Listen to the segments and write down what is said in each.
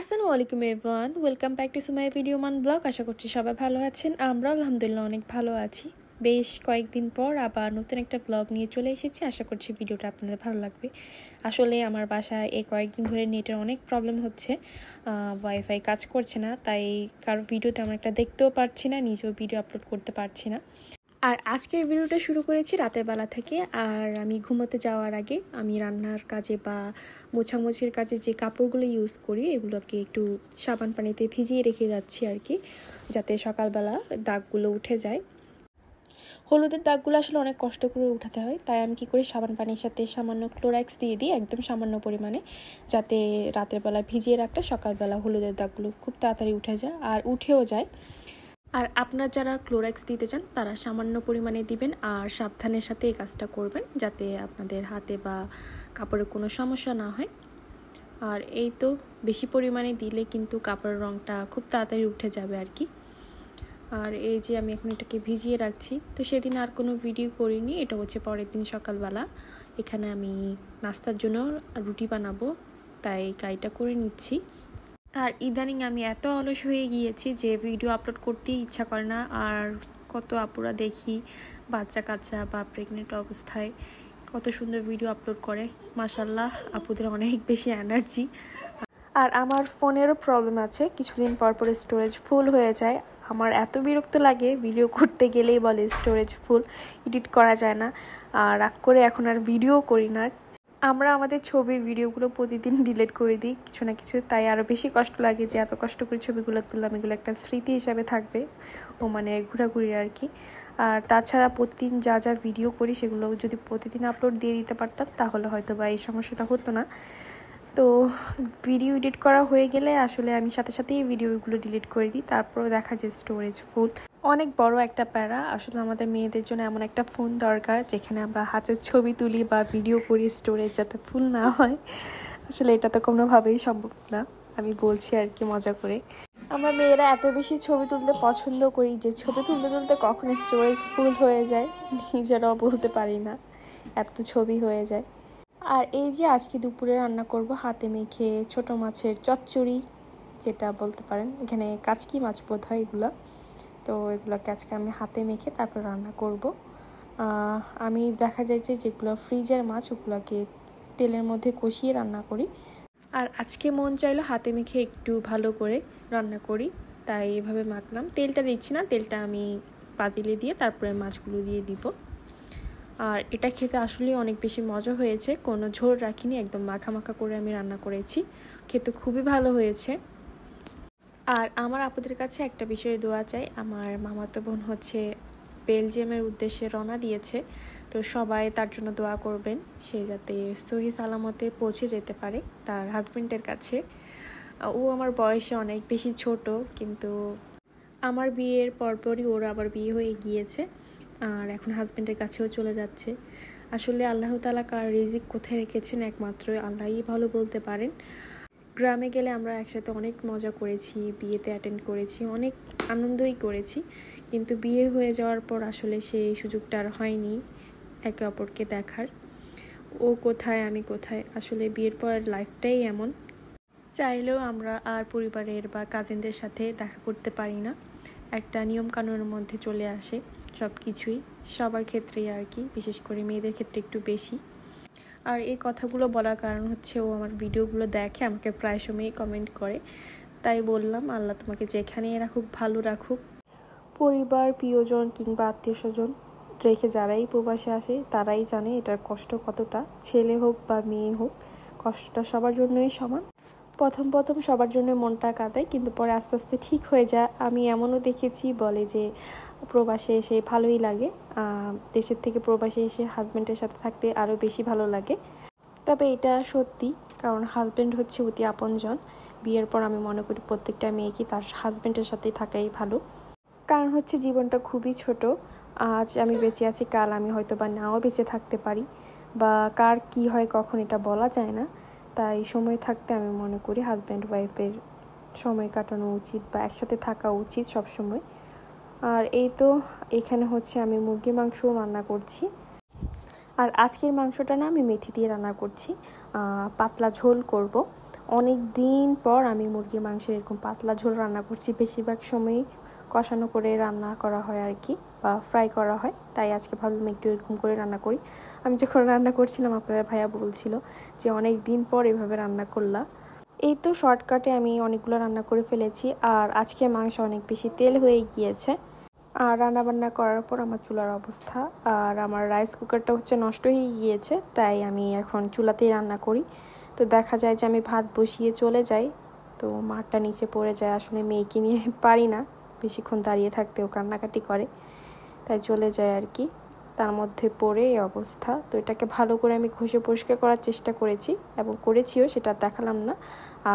আসসালামু আলাইকুম everyone, welcome back to সুমাই ভিডিও মান ব্লগ। আশা করছি সবাই ভালো আছেন। আমরা আলহামদুলিল্লাহ অনেক ভালো আছি। বেশ কয়েকদিন পর আবার নতুন একটা ব্লগ নিয়ে চলে এসেছি। আশা করছি ভিডিওটা আপনাদের ভালো লাগবে। আসলে আমার বাসায় এই কয়েকদিন ধরে নেটের অনেক প্রবলেম হচ্ছে, ওয়াইফাই কাজ করছে না, তাই কারো ভিডিও তেমন একটা দেখতেও পারছি না, নিজেও ভিডিও আপলোড করতে পারছি না। আর আজকের ভিডিওটা শুরু করেছি রাতের বেলা থেকে। আর আমি ঘুমোতে যাওয়ার আগে আমি রান্নার কাজে বা মোছামুছির কাজে যে কাপড়গুলো ইউজ করি এগুলোকে একটু সাবান পানিতে ভিজিয়ে রেখে যাচ্ছি আর কি, যাতে সকালবেলা দাগগুলো উঠে যায়। হলুদের দাগগুলো আসলে অনেক কষ্ট করে উঠাতে হয়, তাই আমি কী করি, সাবান পানির সাথে সামান্য ক্লোরাক্স দিয়ে দিই, একদম সামান্য পরিমাণে, যাতে রাতের বেলা ভিজিয়ে রাখলে সকালবেলা হলুদের দাগগুলো খুব তাড়াতাড়ি উঠে যায় আর উঠেও যায়। আর আপনারা যারা ক্লোরাক্স দিতে চান তারা সামান্য পরিমাণে দিবেন আর সাবধানের সাথে এই কাজটা করবেন, যাতে আপনাদের হাতে বা কাপড়ে কোনো সমস্যা না হয়। আর এই তো বেশি পরিমাণে দিলে কিন্তু কাপড়ের রঙটা খুব তাড়াতাড়ি উঠে যাবে আর কি। আর এই যে আমি এখন এটাকে ভিজিয়ে রাখছি। তো সেদিন আর কোনো ভিডিও করিনি, এটা হচ্ছে পরের দিন সকালবেলা। এখানে আমি নাস্তার জন্য রুটি বানাবো, তাই কাজটা করে নিচ্ছি। আর ইদানিং আমি এত অলস হয়ে গিয়েছি যে ভিডিও আপলোড করতেই ইচ্ছা করে না। আর কত আপুরা দেখি বাচ্চা কাচ্চা বা প্রেগনেন্ট অবস্থায় কত সুন্দর ভিডিও আপলোড করে, মাশাল্লাহ আপুদের অনেক বেশি এনার্জি। আর আমার ফোনেরও প্রবলেম আছে, কিছুদিন পর পর স্টোরেজ ফুল হয়ে যায়। আমার এত বিরক্ত লাগে, ভিডিও করতে গেলেই বলে স্টোরেজ ফুল, এডিট করা যায় না। আর রাগ করে এখন আর ভিডিও করি না। আমরা আমাদের ছবি ভিডিওগুলো প্রতিদিন ডিলিট করে দিই কিছু না কিছু, তাই আরও বেশি কষ্ট লাগে যে এত কষ্ট করে ছবিগুলো তুললাম, এগুলো একটা স্মৃতি হিসাবে থাকবে, ও মানে ঘোরাঘুরি আর কি। আর তাছাড়া প্রতিদিন যা যা ভিডিও করি সেগুলো যদি প্রতিদিন আপলোড দিয়ে দিতে পারতাম তাহলে হয়তো বা এই সমস্যাটা হতো না। তো ভিডিও এডিট করা হয়ে গেলে আসলে আমি সাথে সাথেই ভিডিওগুলো ডিলিট করে দিই, তারপরেও দেখা যায় স্টোরেজ ফুল। অনেক বড় একটা প্যারা। আসলে আমাদের মেয়েদের জন্য এমন একটা ফোন দরকার যেখানে আমরা হাতের ছবি তুলি বা ভিডিও করি, স্টোরেজ যাতে ফুল না হয়। আসলে এটা তো কোনোভাবেই সম্ভব না, আমি বলছি আর কি মজা করে। আমরা মেয়েরা এত বেশি ছবি তুলতে পছন্দ করি যে ছবি তুলতে তুলতে কখন স্টোরেজ ফুল হয়ে যায় নিজেরাও বলতে পারি না, এত ছবি হয়ে যায়। আর এই যে আজকে দুপুরে রান্না করব হাতে মেখে ছোট মাছের চচ্চড়ি, যেটা বলতে পারেন, এখানে কাচকি মাছ বোধ হয় এগুলো। তো এগুলোকে আজকে আমি হাতে মেখে তারপর রান্না করব। আমি দেখা যায় যে যেগুলো ফ্রিজের মাছ ওগুলোকে তেলের মধ্যে কষিয়ে রান্না করি। আর আজকে মন চাইলো হাতে মেখে একটু ভালো করে রান্না করি, তাই এভাবে মাখলাম। তেলটা দিচ্ছি না, তেলটা আমি পাতিলে দিয়ে তারপরে মাছগুলো দিয়ে দিব। আর এটা খেতে আসলে অনেক বেশি মজা হয়েছে, কোনো ঝোল রাখিনি, একদম মাখা মাখা করে আমি রান্না করেছি, খেতে খুবই ভালো হয়েছে। আর আমার আপুদের কাছে একটা বিষয়ে দোয়া চাই, আমার মামাতো বোন হচ্ছে বেলজিয়ামের উদ্দেশ্যে রওনা দিয়েছে, তো সবাই তার জন্য দোয়া করবেন, সে যাতে সহি সালামতে পৌঁছে যেতে পারে তার হাজব্যান্ডের কাছে। ও আমার বয়সে অনেক বেশি ছোট, কিন্তু আমার বিয়ের পরপরই ওর আবার বিয়ে হয়ে গিয়েছে আর এখন হাজব্যান্ডের কাছেও চলে যাচ্ছে। আসলে আল্লাহ তাআলা কার রিজিক কোথায় রেখেছেন একমাত্র আল্লাহই ভালো বলতে পারেন। গ্রামে গেলে আমরা একসাথে অনেক মজা করেছি, বিয়েতে অ্যাটেন্ড করেছি, অনেক আনন্দই করেছি, কিন্তু বিয়ে হয়ে যাওয়ার পর আসলে সেই সুযোগটা আর হয়নি একে অপরকে দেখার। ও কোথায় আমি কোথায়, আসলে বিয়ের পর লাইফটাই এমন, চাইলেও আমরা আর পরিবারের বা কাজিনদের সাথে দেখা করতে পারি না, একটা নিয়মকানুনের মধ্যে চলে আসে সব কিছুই, সবার ক্ষেত্রেই আর কি, বিশেষ করে মেয়েদের ক্ষেত্রে একটু বেশি। আর এই কথাগুলো বলার কারণ হচ্ছে ও আমার ভিডিওগুলো দেখে, আমাকে প্রায় সময়ই কমেন্ট করে, তাই বললাম আল্লাহ তোমাকে যেখানেই রাখুক ভালো রাখুক। পরিবার, প্রিয়জন কিংবা আত্মীয় স্বজন রেখে যারাই প্রবাসে আসে তারাই জানে এটার কষ্ট কতটা, ছেলে হোক বা মেয়ে হোক, কষ্টটা সবার জন্যই সমান। প্রথম প্রথম সবার জন্য মনটা কাঁদায়, কিন্তু পরে আস্তে আস্তে ঠিক হয়ে যায়। আমি এমনও দেখেছি বলে যে প্রবাসে এসে ভালোই লাগে, দেশের থেকে প্রবাসে এসে হাজব্যান্ডের সাথে থাকতে আরও বেশি ভালো লাগে। তবে এটা সত্যি, কারণ হাজব্যান্ড হচ্ছে অতি আপনজন। বিয়ের পর আমি মনে করি প্রত্যেকটা মেয়েকে তার হাজব্যান্ডের সাথেই থাকাই ভালো, কারণ হচ্ছে জীবনটা খুবই ছোট। আজ আমি বেঁচে আছি, কাল আমি হয়তো বা নাও বেঁচে থাকতে পারি, বা কার কি হয় কখন এটা বলা যায় না। তাই সময় থাকতে আমি মনে করি হাজব্যান্ড ওয়াইফের সময় কাটানো উচিত বা একসাথে থাকা উচিত সব সময়। আর এই তো এখানে হচ্ছে আমি মুরগির মাংসও রান্না করছি। আর আজকের মাংসটা না আমি মেথি দিয়ে রান্না করছি, পাতলা ঝোল করব। অনেক দিন পর আমি মুরগির মাংসের এরকম পাতলা ঝোল রান্না করছি। বেশিরভাগ সময়ই কষানো করে রান্না করা হয় আর কি, বা ফ্রাই করা হয়, তাই আজকে ভাবলাম একটু এরকম করে রান্না করি। আমি যখন রান্না করছিলাম আপনাদের ভাইয়া বলছিল যে অনেক দিন পর এভাবে রান্না করলা। এই তো শর্টকাটে আমি অনেকগুলো রান্না করে ফেলেছি, আর আজকে মাংস অনেক বেশি তেল হয়ে গিয়েছে। আর রান্নাবান্না করার পর আমার চুলার অবস্থা, আর আমার রাইস কুকারটা হচ্ছে নষ্ট হয়ে গিয়েছে, তাই আমি এখন চুলাতেই রান্না করি। তো দেখা যায় যে আমি ভাত বসিয়ে চলে যাই, তো মাঠটা নিচে পড়ে যায়। আসলে মেয়েকে নিয়ে পারি না বেশিক্ষণ দাঁড়িয়ে থাকতেও, কান্নাকাটি করে, তাই চলে যায় আর কি। তার মধ্যে পড়ে এই অবস্থা। তো এটাকে ভালো করে আমি ঘষে পরিষ্কার করার চেষ্টা করেছি এবং করেছিও, সেটা দেখালাম না।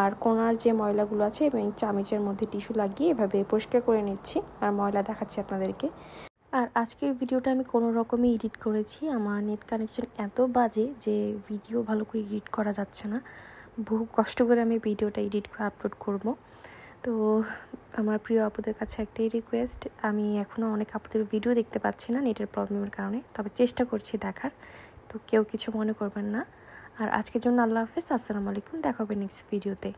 আর কোনার যে ময়লাগুলো আছে এবং চামচের মধ্যে টিস্যু লাগিয়ে এভাবে পরিষ্কার করে নিচ্ছি, আর ময়লা দেখাচ্ছি আপনাদেরকে। আর আজকের ভিডিওটা আমি কোনো রকমই এডিট করেছি। আমার নেট কানেকশন এত বাজে যে ভিডিও ভালো করে এডিট করা যাচ্ছে না। বহু কষ্ট করে আমি ভিডিওটা এডিট করে আপলোড করব। তো আমার প্রিয় আপুদের কাছে একটাই রিকোয়েস্ট, আমি এখনও অনেক আপুদের ভিডিও দেখতে পাচ্ছি না নেটের প্রবলেমের কারণে, তবে চেষ্টা করছি দেখার। তো কেউ কিছু মনে করবেন না। আর আজকের জন্য আল্লাহ হাফেজ, আসসালামু আলাইকুম, দেখা হবে নেক্সট ভিডিওতে।